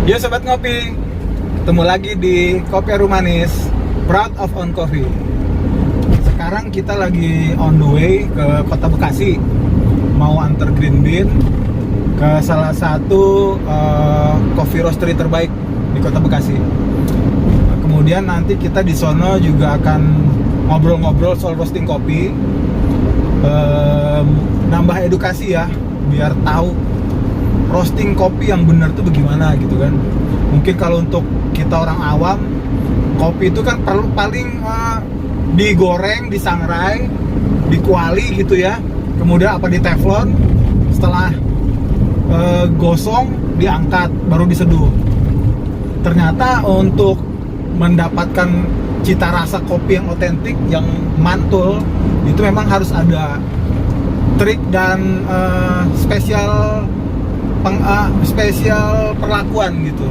Yo sobat ngopi, ketemu lagi di Kopi Harum Manis, Proud of On Coffee. Sekarang kita lagi on the way ke Kota Bekasi, mau antar Green Bean ke salah satu coffee roastery terbaik di Kota Bekasi. Kemudian nanti kita di sono juga akan ngobrol-ngobrol soal roasting kopi, nambah edukasi ya, biar tahu roasting kopi yang benar tuh bagaimana gitu kan. Mungkin kalau untuk kita orang awam, kopi itu kan perlu paling digoreng, disangrai, dikuali gitu ya. Kemudian apa di teflon, setelah gosong diangkat baru diseduh. Ternyata untuk mendapatkan cita rasa kopi yang otentik, yang mantul, itu memang harus ada trik dan spesial perlakuan gitu.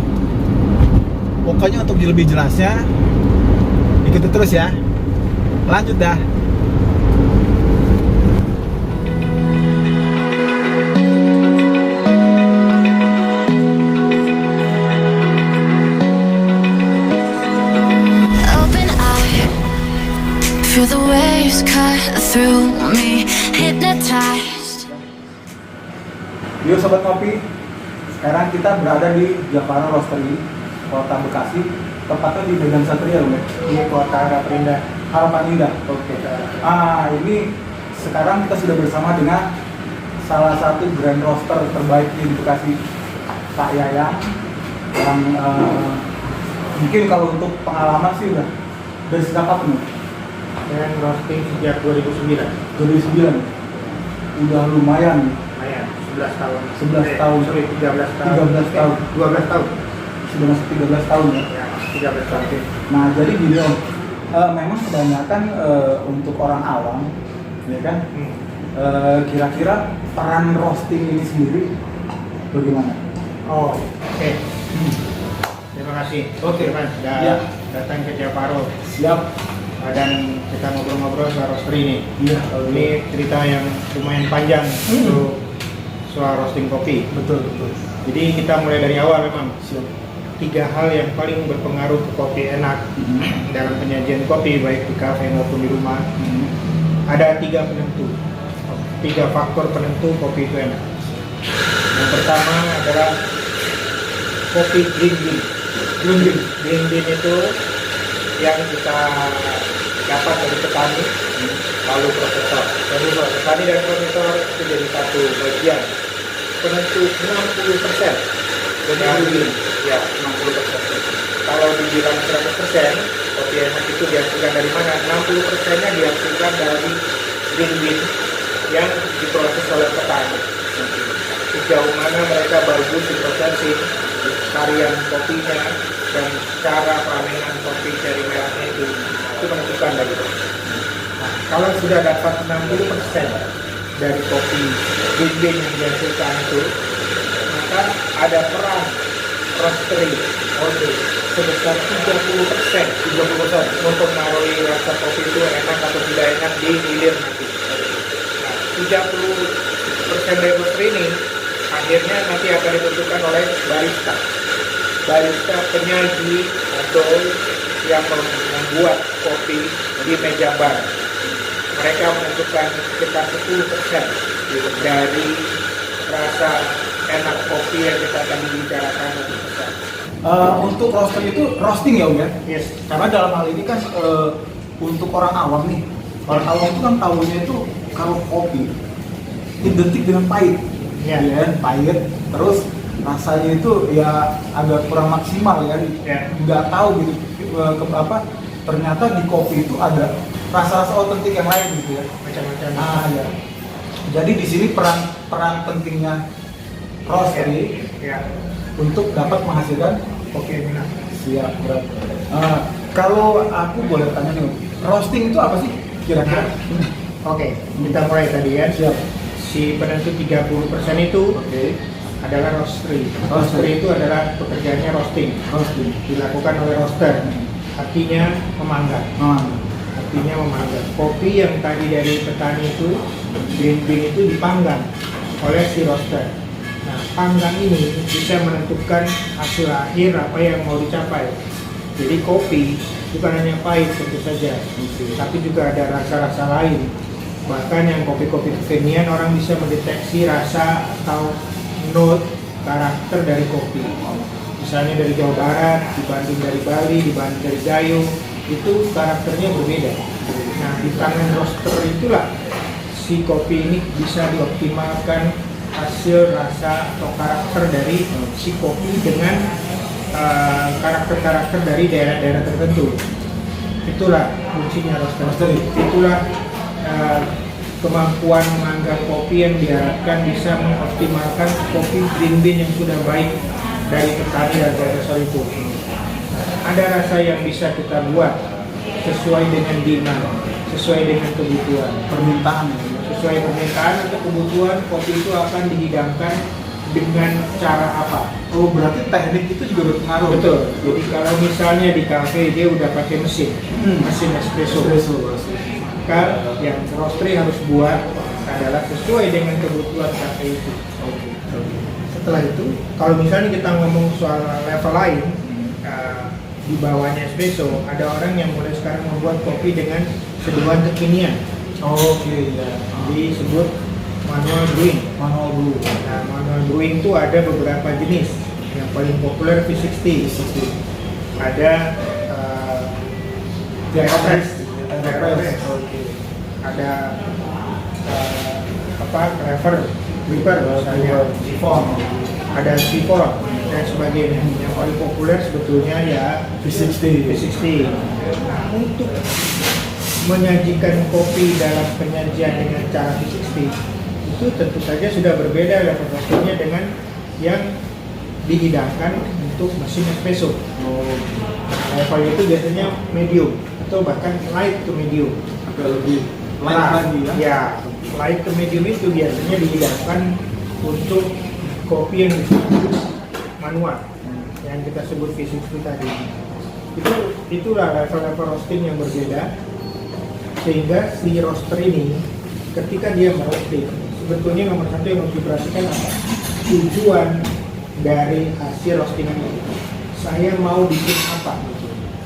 Pokoknya untuk lebih jelasnya ikuti terus ya. Lanjut dah. Open eye, feel the waves cut through me, hypnotized. Yuk sobat kopi, sekarang kita berada di Japara Roastery, Kota Bekasi, tepatnya di Medan Satria loh, di Kota Harapan Indah. Oke. Ini sekarang kita sudah bersama dengan salah satu grand roaster terbaik di Bekasi, Pak Yayang, yang mungkin kalau untuk pengalaman sih udah dari sejak kapan nih? Dengan roasting sejak 2009. 2009, udah lumayan. Lumayan, 11 tahun. 11 tahun. Sorry, 13 tahun. 13 tahun. 12 tahun. Sudah masuk 13 tahun ya. Ya, 13 tahun. Oke. Nah, jadi gini Om, memang kebanyakan untuk orang awam, ya kan, kira-kira peran roasting ini sendiri bagaimana? Oh, oke. Terima kasih. Oke. Mas, sudah Ya. datang ke Japaro Siap. dan kita ngobrol-ngobrol soal roastery ini. Iya. Ini cerita yang lumayan panjang untuk soal roasting kopi. Betul betul. Jadi kita mulai dari awal memang. Siap. 3 hal yang paling berpengaruh ke kopi enak dalam penyajian kopi, baik di kafe maupun di rumah. Ada 3 penentu, 3 faktor penentu kopi itu enak. Yang pertama adalah kopi green bean. Green bean itu yang kita dapat dari petani, lalu prosesor. Jadi petani dan prosesor itu jadi satu bagian penentu 60%. Jadi ya 60%. Kalau dibilang 100%, kopi enak itu dihasilkan dari mana? 60%-nya dihasilkan dari green bean yang diproses oleh petani. Sejauh mana mereka bagus diproses, varian kopinya dan cara peramenan kopi cherry merahnya itu menentukan dari itu. Nah, kalau sudah dapat 60% dari kopi green bean yang dihasilkan itu, maka ada peran roastery sebesar 30% untuk mengaruhi rasa kopi itu enak atau tidak enak di hilir nanti. Nah, 30% dari roastery ini akhirnya nanti akan ditentukan oleh barista penyaji atau yang membuat kopi di meja bar. Mereka menentukan sekitar 10% dari rasa enak kopi yang kita akan dibicarakan. Untuk roaster itu roasting ya Om ya? Yes. Karena dalam hal ini kan untuk orang awam nih, orang awam itu kan tahunya itu kalau kopi identik dengan pahit, Ya. ya kan? Pahit, terus rasanya itu ya agak kurang maksimal ya, nggak tahu gitu ternyata di kopi itu ada rasa-rasa otentik yang lain gitu ya, Macam-macam. ya. Jadi di sini peran pentingnya roastery Ya. untuk dapat menghasilkan Kopi yang enak. siap berat. Kalau aku boleh tanya nih, roasting itu apa sih kira-kira? Oke, kita mulai tadi ya. Siap. Si penentu 30% itu Oke. adalah roastery. Roastery itu adalah pekerjaannya roasting. Roasting. Dilakukan oleh roaster. Artinya memanggang. Artinya memanggang. Kopi yang tadi dari petani itu, green bean itu dipanggang oleh si roaster. Nah, panggang ini bisa menentukan hasil akhir apa yang mau dicapai. Jadi kopi bukan hanya pahit tentu saja, tapi juga ada rasa-rasa lain. Bahkan yang kopi-kopi kekinian orang bisa mendeteksi rasa atau note karakter dari kopi. Misalnya dari Jawa Barat dibanding dari Bali, dibanding dari Gayo, itu karakternya berbeda. Nah, di tangan roaster itulah si kopi ini bisa dioptimalkan hasil rasa atau karakter dari si kopi dengan karakter-karakter dari daerah-daerah tertentu. Itulah fungsinya roaster. Itulah kemampuan manggang kopi yang diharapkan bisa mengoptimalkan kopi green bean yang sudah baik dari petani dan prosesor itu. Ada rasa yang bisa kita buat sesuai dengan demand, sesuai dengan kebutuhan, permintaan. sesuai permintaan atau kebutuhan kopi itu akan dihidangkan dengan cara apa. Oh, berarti teknik itu juga berpengaruh. Betul. Jadi kalau misalnya di kafe dia udah pakai mesin espresso. Maka yang roastery harus buat adalah sesuai dengan kebutuhan kafe itu. Setelah itu, kalau misalnya kita ngomong soal level lain, di bawahnya espresso, ada orang yang mulai sekarang membuat kopi dengan seduhan kekinian. Ya. Disebut manual brewing. Manual brew. Nah, manual brewing itu ada beberapa jenis. Yang paling populer V60. Ada Aeropress. Ada Reaper misalnya, ada Siphon dan sebagainya. Yang paling populer sebetulnya ya V60. Nah, untuk menyajikan kopi dalam penyajian dengan cara V60 itu tentu saja sudah berbeda level roasternya dengan yang dihidangkan untuk mesin espresso. Level itu biasanya medium atau bahkan light to medium. Agak lebih light lagi ya. Ya, light to medium itu biasanya dihidangkan untuk kopi yang disebut manual, yang kita sebut V60 tadi. Itulah level-level roasting yang berbeda, sehingga si roaster ini ketika dia meroasting, sebetulnya nomor satu yang harus diperhatikan apa? Tujuan dari hasil roastingan itu. Saya mau bikin apa?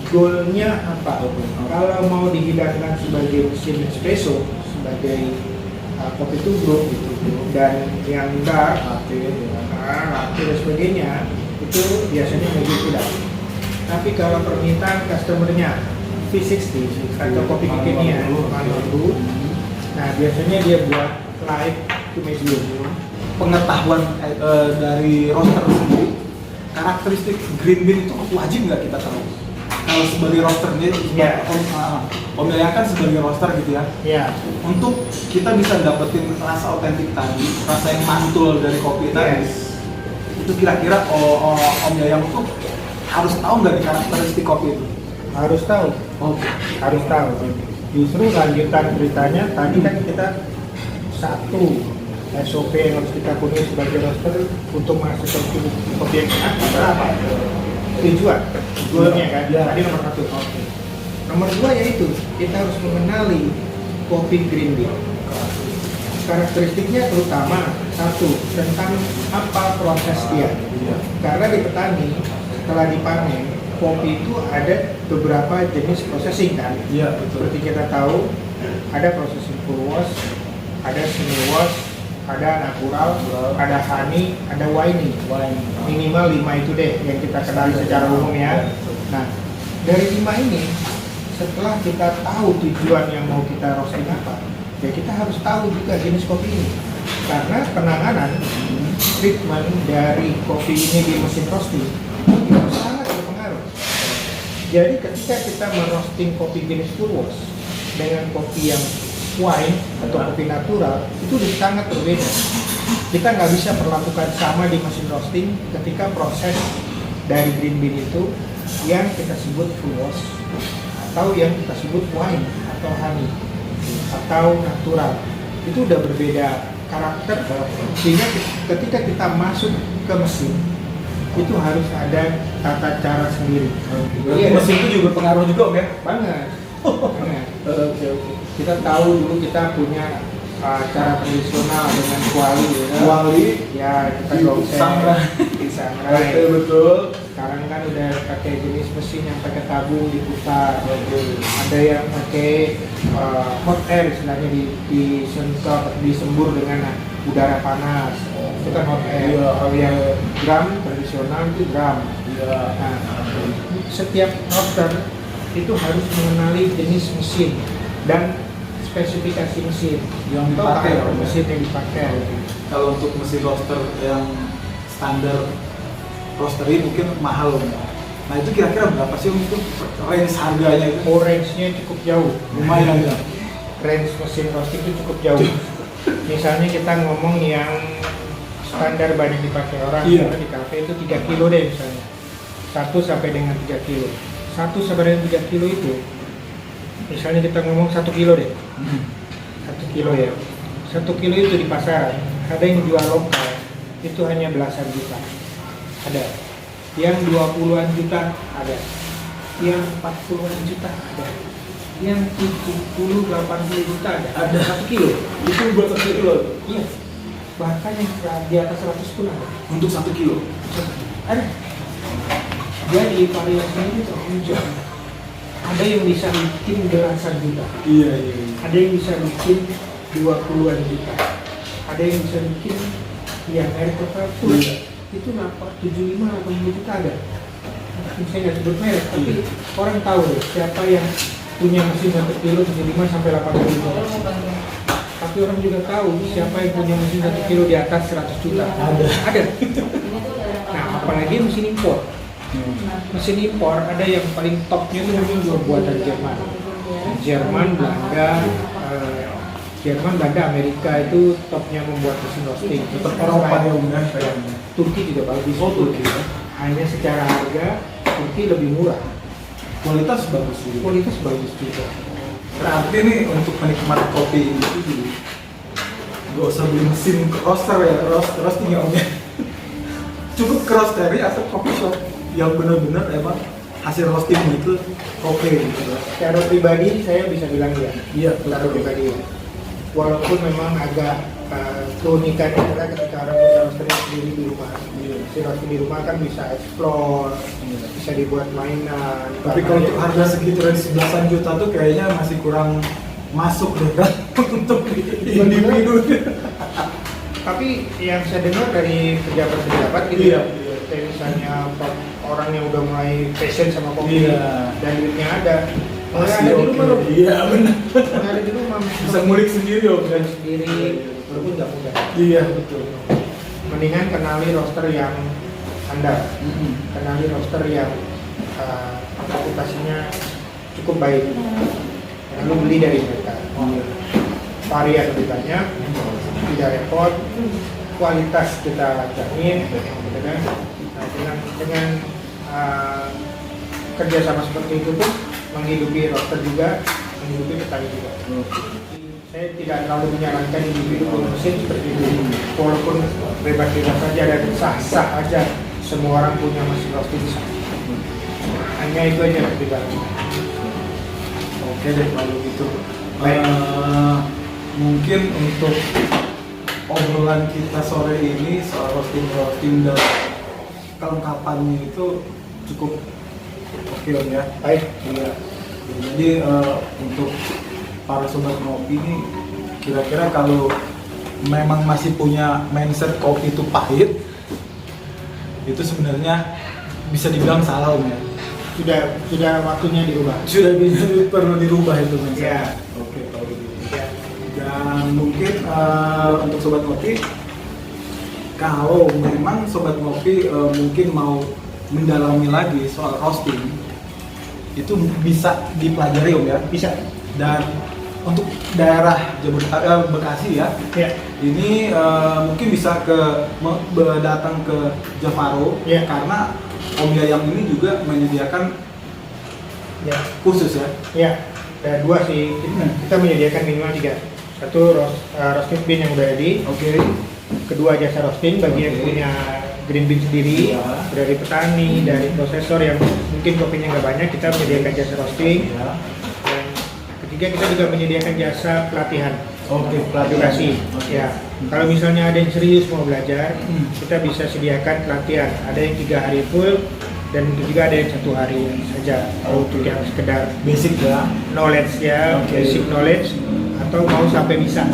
Goalnya apa? Kalau mau dihidangkan sebagai mesin espresso, sebagai kopi tubruk gitu, dan yang dark, latte dan sebagainya, itu biasanya medium tidak. Tapi kalau permintaan customernya V60 atau kopi kekinian manual brew, nah biasanya dia buat light to medium. Pengetahuan dari roaster sendiri, karakteristik green bean itu wajib nggak kita tahu? Kalau sebagai roasternya, Om Yaya kan sebagai roaster gitu ya. Ya. Untuk kita bisa dapetin rasa otentik tadi, rasa yang mantul dari kopi tadi, itu kira-kira Om Yaya itu harus tahu nggak di karakteristik kopi itu? Harus tahu. Harus tahu. Justru lanjutan ceritanya tadi kan kita satu SOP yang harus kita penuhi sebagai roaster untuk menghasilkan kopi yang enak adalah apa? Tujuan, goalnya kan. Tadi nomor satu. Nomor dua yaitu kita harus mengenali kopi green bean. Karakteristiknya terutama satu tentang apa proses dia. Karena di petani setelah dipanen kopi itu ada beberapa jenis processing kan. Iya, betul. Seperti kita tahu ada processing full wash, ada semi wash, ada natural, ada honey, ada wine. Minimal 5 itu deh yang kita kenali secara umum ya. Nah, dari 5 ini setelah kita tahu tujuan yang mau kita roasting apa, ya kita harus tahu juga jenis kopi ini. Karena penanganan treatment dari kopi ini di mesin roasting itu sangat berpengaruh. Jadi ketika kita merosting kopi jenis full wash dengan kopi yang wine atau kopi natural itu sangat berbeda. Kita nggak bisa perlakukan sama di mesin roasting ketika proses dari green bean itu yang kita sebut full wash atau yang kita sebut wine atau honey atau natural, itu udah berbeda karakter. Sehingga ketika kita masuk ke mesin itu harus ada tata cara sendiri. Mesin itu juga berpengaruh juga, oke? Banget. Kita tahu dulu kita punya cara tradisional dengan kuali ya. Kuali Ya, kita di gongseng sangrai. di sangrai. Betul. Sekarang kan udah pakai jenis mesin yang pakai tabung diputar. Oke. Ada yang pakai hot air, istilahnya disembur dengan udara panas. Itu kan hot air. Iya. Kalau yang drum tradisional itu drum. Iya. Nah, setiap roster itu harus mengenali jenis mesin dan spesifikasi mesin Yang dipakai, atau ya? mesin yang dipakai. Kalau untuk mesin roster yang standar roastery mungkin mahal ya. Nah itu kira-kira berapa sih untuk range harganya itu? Oh, range-nya cukup jauh. Lumayan ya. Range mesin roasting itu cukup jauh. Misalnya kita ngomong yang standar banyak dipakai orang, Iya. di kafe itu 3 kilo deh misalnya. 1 sampai dengan 3 kilo. 1 sampai dengan 3 kilo itu, misalnya kita ngomong 1 kilo deh. 1 kilo ya. 1 kilo itu di pasaran, ada yang jual lokal, itu hanya belasan juta. Ada. Yang 20-an juta ada. Yang 40-an juta ada. Yang 70-80 juta ada. Ada. 1 kilo. Itu buat 1 kilo? Iya. Bahkan yang di atas 100 pun ada. Untuk 1 kilo? Ada. Jadi variasinya itu terhujung. Ada yang bisa bikin belasan juta. Iya. Ada yang bisa bikin 20-an juta. Ada yang bisa bikin yang air total full. Iya. Itu napak 75-80 juta ada. Saya nggak sebut merek, tapi orang tahu deh siapa yang punya mesin 1 kilo 75 sampai 80 juta. Tapi orang juga tahu siapa yang punya mesin 1 kilo di atas 100 juta. Ada. Nah, apalagi mesin impor. Mesin impor ada yang paling topnya itu mungkin juga buatan Jerman. Jerman, Belanda, Amerika itu topnya membuat mesin roasting. Tetap Eropa ya udah. Turki juga bagus. Oh, Turki ya. Hanya secara harga Turki lebih murah. Kualitas bagus juga. Kualitas bagus juga. Berarti nih untuk penikmat kopi itu gak usah beli mesin roaster ya, roasting ya om ya. Cukup ke roastery atau coffee shop yang benar-benar emang hasil roasting itu oke gitu. Secara pribadi saya bisa bilang ya. Iya, Secara betul. pribadi ya. Walaupun memang agak keunikannya adalah ketika orang punya roastery sendiri di rumah. Si roasting di rumah kan bisa explore, bisa dibuat mainan. Tapi kalau untuk harga segitu dari 11 juta tuh kayaknya masih kurang masuk deh kan untuk individu. Tapi yang saya dengar dari pejabat-pejabat gitu Iya. ya, kayak misalnya orang yang udah mulai passion sama kopi Iya. dan duitnya ada, Masih ada di oke. rumah loh. Iya benar. Ada di rumah, Bisa ngulik sendiri om dan kan. sendiri, walaupun nggak mudah. Iya betul. Mendingan kenali roaster yang handal, kenali roaster yang reputasinya cukup baik, lalu beli dari mereka. Varian lebih banyak, tidak repot, kualitas kita jamin, gitu kan. Nah, dengan kerjasama seperti itu pun menghidupi roaster juga, menghidupi petani juga. Saya tidak terlalu menyarankan individu mesin seperti itu, walaupun bebas-bebas saja dan sah-sah aja semua orang punya mesin roasting sah. Hanya itu aja yang pribadi. Oke deh kalau gitu. Baik. Mungkin untuk obrolan kita sore ini soal roasting dan kelengkapannya itu cukup oke om ya. Baik. Iya. Jadi untuk para sobat ngopi ini kira-kira kalau memang masih punya mindset kopi itu pahit, itu sebenarnya bisa dibilang salah om ya. Sudah waktunya dirubah. Sudah perlu dirubah itu mindset. Iya. Oke kalau begitu. Ya. Dan mungkin untuk sobat ngopi, kalau memang sobat ngopi mungkin mau mendalami lagi soal roasting, itu bisa dipelajari om ya. Bisa. Dan untuk daerah Bekasi ya, Ya. ini mungkin bisa datang ke Javaro Ya. karena Om Yayang ini juga menyediakan Ya. kursus ya. Ya. Ada dua sih. Kita menyediakan minimal 3. Satu roasting bean yang udah ready. Oke. Kedua jasa roasting bagi yang Oke. punya green bean sendiri, Iya. dari petani, dari prosesor yang mungkin kopinya nggak banyak, kita menyediakan jasa roasting. Ya. Dan ketiga kita juga menyediakan jasa pelatihan. Oke, edukasi. Oke. Ya, kalau misalnya ada yang serius mau belajar, Hmm. kita bisa sediakan pelatihan. Ada yang 3 hari full dan juga ada yang 1 hari saja. Kalau untuk yang sekedar Basic ya. knowledge ya, Oke. basic knowledge, atau mau sampai bisa.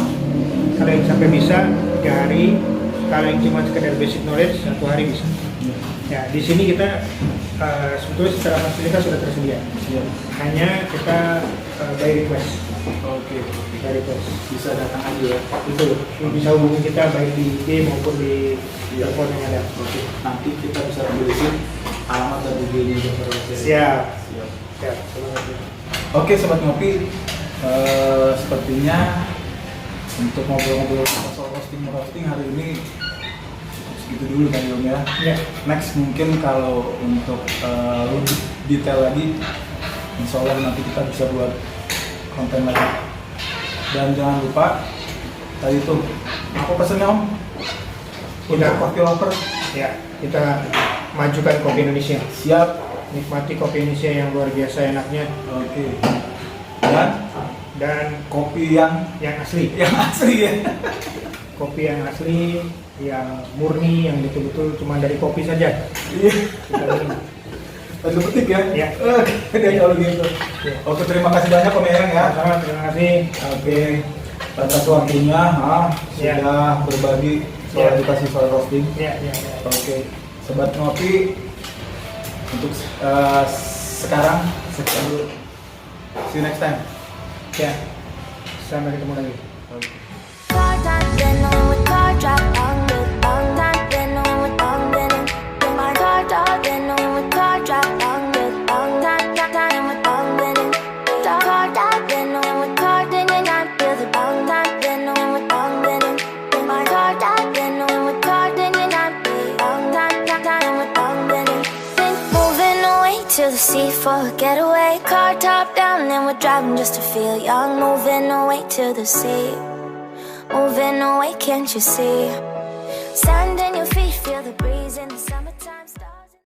Kalau yang sampai bisa 3 hari, kalau yang cuma sekedar basic knowledge 1 hari bisa. Ya, di sini kita sebetulnya secara fasilitas sudah tersedia. Siap. Hanya kita by request. Oke. By request. Bisa datang aja ya. Itu bisa hubungi kita baik di IG maupun di telepon yang ada. Oke. Nanti kita bisa tulisin alamat dan IG-nya Dr. Rosti. Siap. Siap. Siap. Semangat. Oke sobat ngopi, sepertinya untuk ngobrol-ngobrol soal roasting hari ini segitu dulu kan Om ya. Ya. Next mungkin kalau untuk lebih detail lagi, insya Allah nanti kita bisa buat konten lagi. Dan jangan lupa tadi tuh apa pesannya Om? Kita coffee lover. Ya, kita majukan kopi Indonesia. Siap. Nikmati kopi Indonesia yang luar biasa enaknya Oke. Dan kopi yang asli. asli ya. Kopi yang asli, yang murni, yang betul-betul cuma dari kopi saja. Iya. Kita minum. Tanda petik ya? Ya. Oke, deh kalau gitu. Ya. Oke, terima kasih banyak Om Erang ya. Sama-sama, terima kasih. Oke, atas waktunya Ya. sudah berbagi soal Ya. edukasi soal roasting. Ya. Oke, sobat ngopi, untuk sekarang sekian dulu. See you next time. Ya. Sampai ketemu lagi. Car time, then on with car drop on with long time, then on with long been in my car drop, then on with car drop on with long time with long been in car drop, then on with car then and I feel the long time, then on with long been in my car drop, then on with car then and I feel long time with long been in. Think moving away to the sea for a getaway, car top down and we're driving just to feel young, moving away to the sea. Moving away, can't you see? Sand in your feet, feel the breeze in the summer.